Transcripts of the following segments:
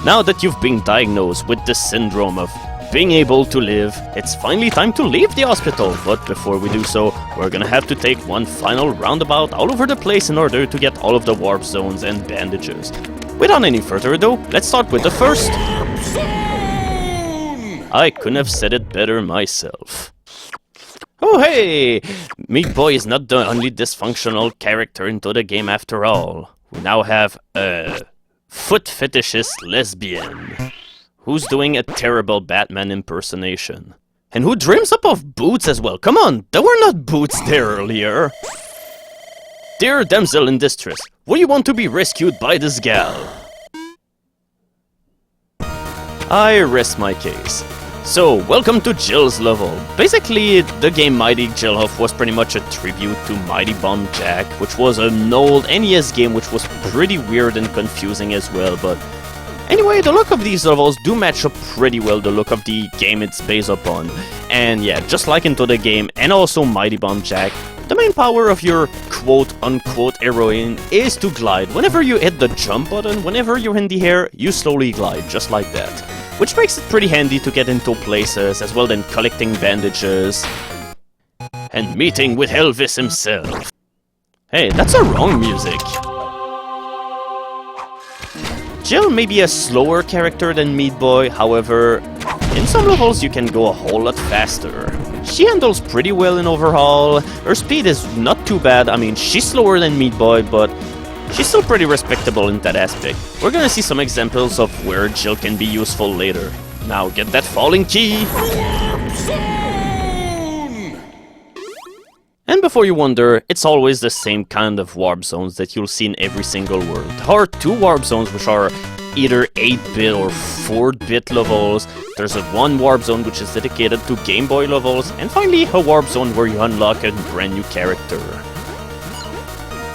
Now that you've been diagnosed with the syndrome of being able to live, it's finally time to leave the hospital. But before we do so, we're gonna have to take one final roundabout all over the place in order to get all of the warp zones and bandages. Without any further ado, let's start with the first. I couldn't have said it better myself. Oh hey! Meat Boy is not the only dysfunctional character into the game after all. We now have a foot fetishist lesbian who's doing a terrible Batman impersonation. And who dreams up of boots as well. Come on, there were not boots there earlier. Dear damsel in distress, will you want to be rescued by this gal? I rest my case. So, welcome to Jill's level. Basically, the game Mighty Jillhoff was pretty much a tribute to Mighty Bomb Jack, which was an old NES game which was pretty weird and confusing as well, but anyway, the look of these levels do match up pretty well the look of the game it's based upon. And yeah, just like into the game, and also Mighty Bomb Jack, the main power of your quote-unquote heroine is to glide. Whenever you hit the jump button, whenever you're in the air, you slowly glide, just like that. Which makes it pretty handy to get into places, as well as collecting bandages and meeting with Elvis himself. Hey, that's a wrong music. Jill may be a slower character than Meat Boy, however, in some levels you can go a whole lot faster. She handles pretty well in overhaul. Her speed is not too bad. I mean, she's slower than Meat Boy, but she's still pretty respectable in that aspect. We're gonna see some examples of where Jill can be useful later. Now get that falling key! And before you wonder, it's always the same kind of warp zones that you'll see in every single world. There are two warp zones which are either 8-bit or 4-bit levels. There's one warp zone which is dedicated to Game Boy levels, and finally a warp zone where you unlock a brand new character.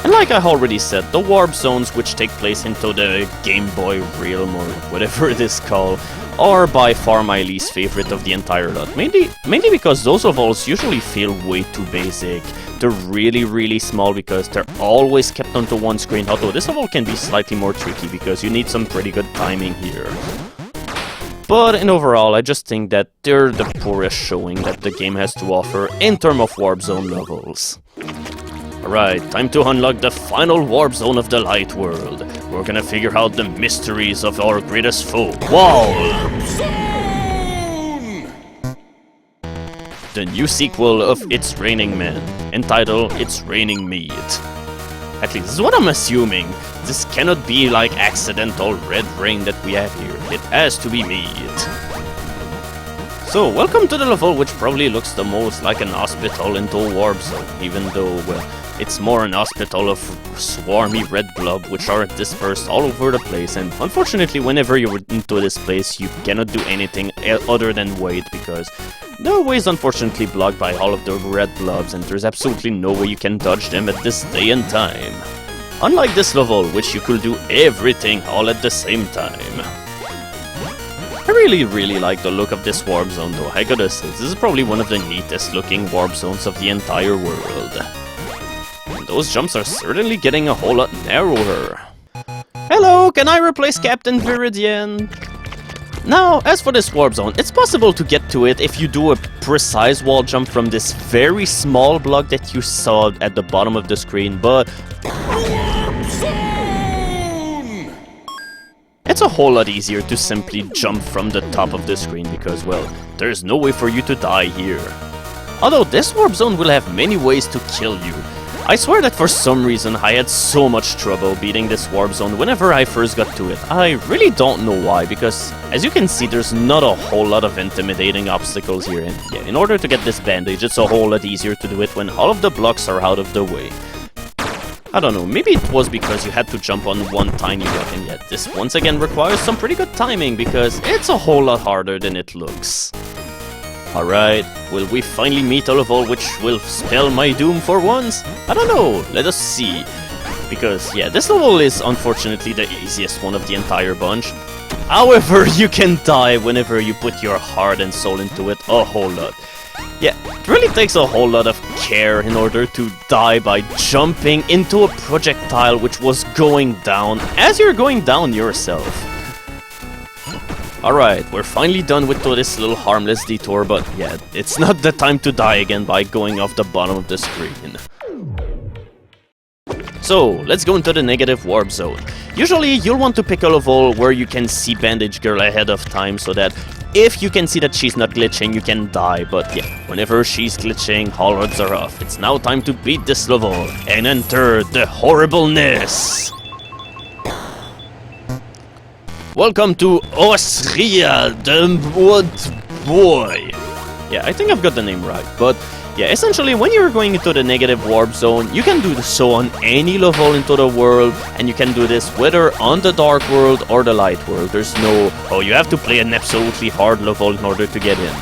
And like I already said, the warp zones which take place into the Game Boy realm, or whatever it is called, are by far my least favorite of the entire lot. Mainly because those levels usually feel way too basic. They're really small because they're always kept onto one screen, although this level can be slightly more tricky because you need some pretty good timing here. But in overall, I just think that they're the poorest showing that the game has to offer in terms of warp zone levels. Alright, time to unlock the final warp zone of the light world. We're gonna figure out the mysteries of our greatest foe, Wall! The new sequel of It's Raining Men, entitled It's Raining Meat. At least, this is what I'm assuming. This cannot be like accidental red rain that we have here. It has to be meat. So, welcome to the level which probably looks the most like an hospital into a warp zone, even though, well, it's more an hospital of swarmy red blob which are dispersed all over the place, and unfortunately whenever you're into this place you cannot do anything other than wait, because the way is unfortunately blocked by all of the red blobs and there's absolutely no way you can dodge them at this day and time. Unlike this level, which you could do everything all at the same time. I really like the look of this warp zone though, I gotta say, this is probably one of the neatest looking warp zones of the entire world. And those jumps are certainly getting a whole lot narrower. Hello, can I replace Captain Viridian? Now, as for this warp zone, it's possible to get to it if you do a precise wall jump from this very small block that you saw at the bottom of the screen, but it's a whole lot easier to simply jump from the top of the screen because, well, there's no way for you to die here. Although this warp zone will have many ways to kill you. I swear that for some reason I had so much trouble beating this warp zone whenever I first got to it. I really don't know why, because as you can see there's not a whole lot of intimidating obstacles here, and yeah, in order to get this bandage it's a whole lot easier to do it when all of the blocks are out of the way. I don't know, maybe it was because you had to jump on one tiny block, and yet this once again requires some pretty good timing because it's a whole lot harder than it looks. Alright, will we finally meet a level which will spell my doom for once? I don't know, let us see. Because, yeah, this level is unfortunately the easiest one of the entire bunch. However, you can die whenever you put your heart and soul into it a whole lot. Yeah, it really takes a whole lot of care in order to die by jumping into a projectile which was going down as you're going down yourself. Alright, we're finally done with this little harmless detour, but yeah, it's not the time to die again by going off the bottom of the screen. So, let's go into the negative warp zone. Usually, you'll want to pick a level where you can see Bandage Girl ahead of time so that if you can see that she's not glitching, you can die. But yeah, whenever she's glitching, all odds are off. It's now time to beat this level and enter the horribleness. Welcome to Austria, the boy. Yeah, I think I've got the name right, but yeah, essentially when you're going into the negative warp zone, you can do so on any level into the world, and you can do this whether on the dark world or the light world. There's no, oh, you have to play an absolutely hard level in order to get in.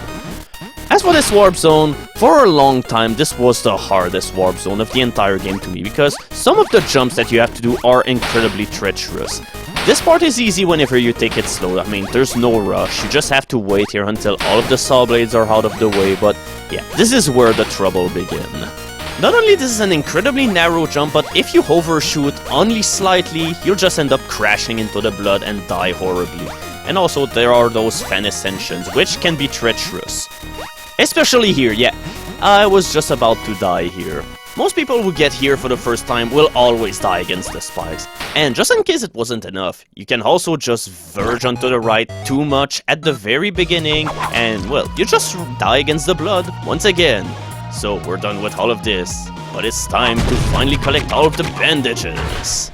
As for this warp zone, for a long time this was the hardest warp zone of the entire game to me, because some of the jumps that you have to do are incredibly treacherous. This part is easy whenever you take it slow. I mean, there's no rush, you just have to wait here until all of the saw blades are out of the way, but yeah, this is where the trouble begins. Not only this is an incredibly narrow jump, but if you overshoot only slightly, you'll just end up crashing into the blood and die horribly. And also there are those fan ascensions, which can be treacherous. Especially here, yeah, I was just about to die here. Most people who get here for the first time will always die against the spikes. And just in case it wasn't enough, you can also just verge onto the right too much at the very beginning, and well, you just die against the blood once again. So we're done with all of this, but it's time to finally collect all of the bandages.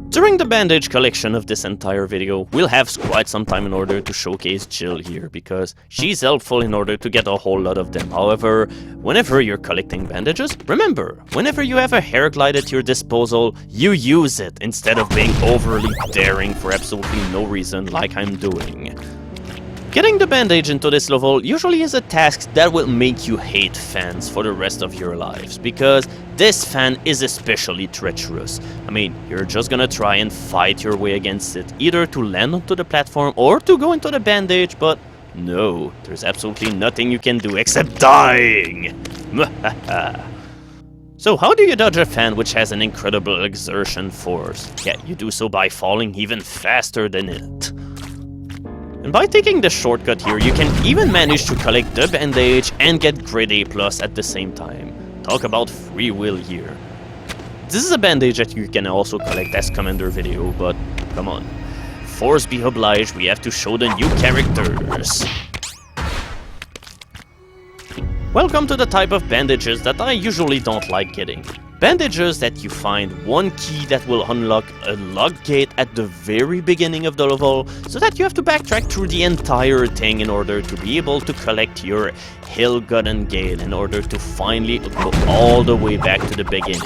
During the bandage collection of this entire video, we'll have quite some time in order to showcase Jill here, because she's helpful in order to get a whole lot of them. However, whenever you're collecting bandages, remember, whenever you have a hair glide at your disposal, you use it instead of being overly daring for absolutely no reason like I'm doing. Getting the bandage into this level usually is a task that will make you hate fans for the rest of your lives, because this fan is especially treacherous. I mean, you're just gonna try and fight your way against it, either to land onto the platform or to go into the bandage, but no, there's absolutely nothing you can do except dying! So how do you dodge a fan which has an incredible exertion force? Yeah, you do so by falling even faster than it. And by taking the shortcut here, you can even manage to collect the bandage and get grade A+ at the same time. Talk about free will here. This is a bandage that you can also collect as Commander video, but come on. Force be obliged, we have to show the new characters. Welcome to the type of bandages that I usually don't like getting. Bandages that you find one key that will unlock a locked gate at the very beginning of the level, so that you have to backtrack through the entire thing in order to be able to collect your ill-gotten gate in order to finally go all the way back to the beginning.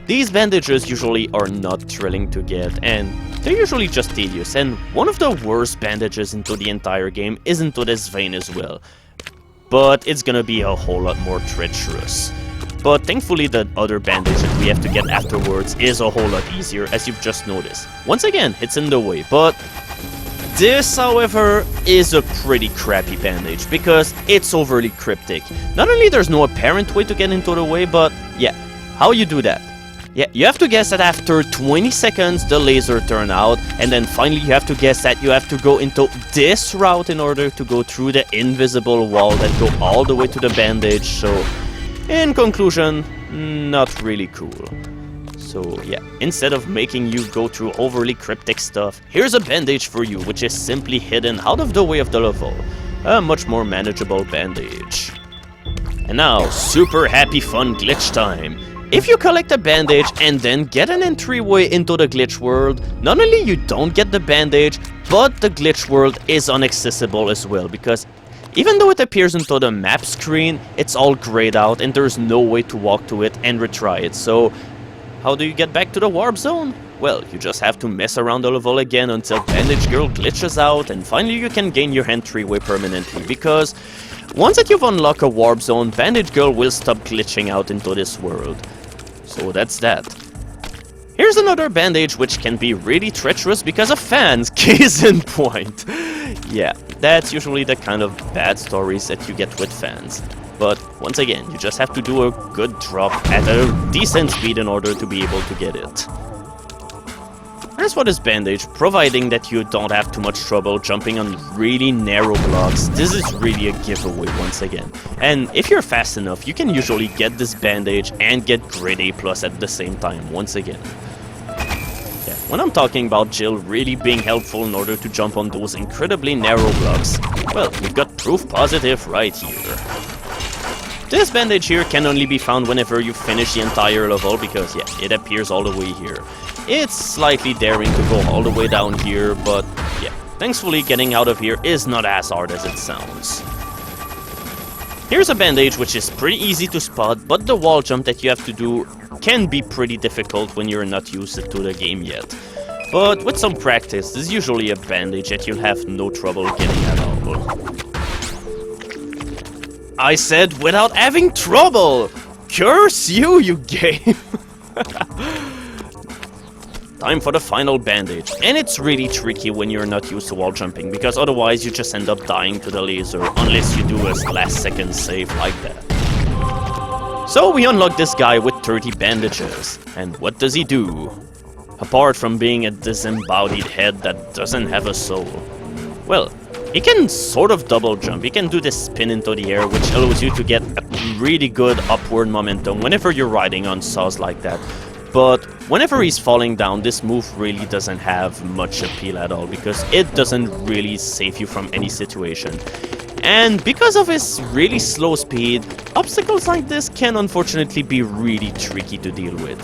These bandages usually are not thrilling to get, and they're usually just tedious, and one of the worst bandages into the entire game is into this vein as well. But it's gonna be a whole lot more treacherous. But thankfully the other bandage that we have to get afterwards is a whole lot easier, as you've just noticed. Once again, it's in the way, but this, however, is a pretty crappy bandage, because it's overly cryptic. Not only there's no apparent way to get into the way, but yeah, how you do that? Yeah, you have to guess that after 20 seconds the laser turn out, and then finally you have to guess that you have to go into this route in order to go through the invisible wall that go all the way to the bandage, so in conclusion, not really cool. So yeah, instead of making you go through overly cryptic stuff, here's a bandage for you, which is simply hidden out of the way of the level. A much more manageable bandage. And now, super happy fun glitch time. If you collect a bandage and then get an entryway into the glitch world, not only you don't get the bandage, but the glitch world is inaccessible as well, because even though it appears into the map screen, it's all grayed out and there's no way to walk to it and retry it. So how do you get back to the warp zone? Well, you just have to mess around the level again until Bandage Girl glitches out, and finally you can gain your entryway permanently, because once that you've unlocked a warp zone, Bandage Girl will stop glitching out into this world. So that's that. Here's another bandage which can be really treacherous because of fans, case in point. Yeah, that's usually the kind of bad stories that you get with fans. But once again, you just have to do a good drop at a decent speed in order to be able to get it. As for this bandage, providing that you don't have too much trouble jumping on really narrow blocks, this is really a giveaway once again. And if you're fast enough, you can usually get this bandage and get grade A+ at the same time, once again. Yeah, when I'm talking about Jill really being helpful in order to jump on those incredibly narrow blocks, well, we've got proof positive right here. This bandage here can only be found whenever you finish the entire level because, yeah, it appears all the way here. It's slightly daring to go all the way down here, but yeah, thankfully getting out of here is not as hard as it sounds. Here's a bandage which is pretty easy to spot, but the wall jump that you have to do can be pretty difficult when you're not used to the game yet. But with some practice, this is usually a bandage that you'll have no trouble getting at all. I said without having trouble! Curse you, you game! Time for the final bandage, and it's really tricky when you're not used to wall jumping, because otherwise you just end up dying to the laser, unless you do a last second save like that. So we unlock this guy with 30 bandages, and what does he do? Apart from being a disembodied head that doesn't have a soul. Well, he can sort of double jump, he can do this spin into the air, which allows you to get a really good upward momentum whenever you're riding on saws like that. But whenever he's falling down, this move really doesn't have much appeal at all, because it doesn't really save you from any situation. And because of his really slow speed, obstacles like this can unfortunately be really tricky to deal with.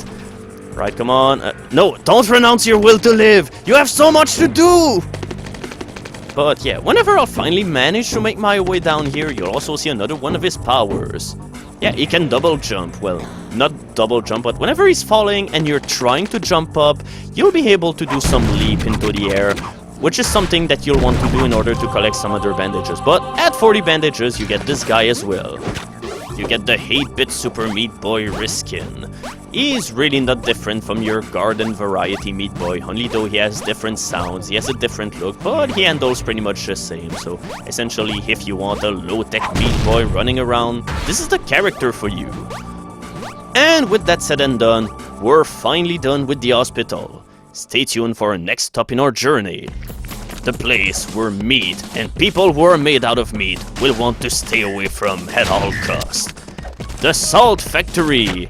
Right, come on. No, don't renounce your will to live! You have so much to do! But yeah, whenever I'll finally manage to make my way down here, you'll also see another one of his powers. Yeah, he can double jump. Well, not double jump, but whenever he's falling and you're trying to jump up, you'll be able to do some leap into the air, which is something that you'll want to do in order to collect some other bandages. But at 40 bandages, you get this guy as well. You get the 8-bit Super Meat Boy Riskin. He's really not different from your garden variety Meat Boy, only though he has different sounds, he has a different look, but he handles pretty much the same. So essentially, if you want a low-tech Meat Boy running around, this is the character for you. And with that said and done, we're finally done with the hospital. Stay tuned for our next stop in our journey. The place where meat and people who are made out of meat will want to stay away from at all costs. The Salt Factory!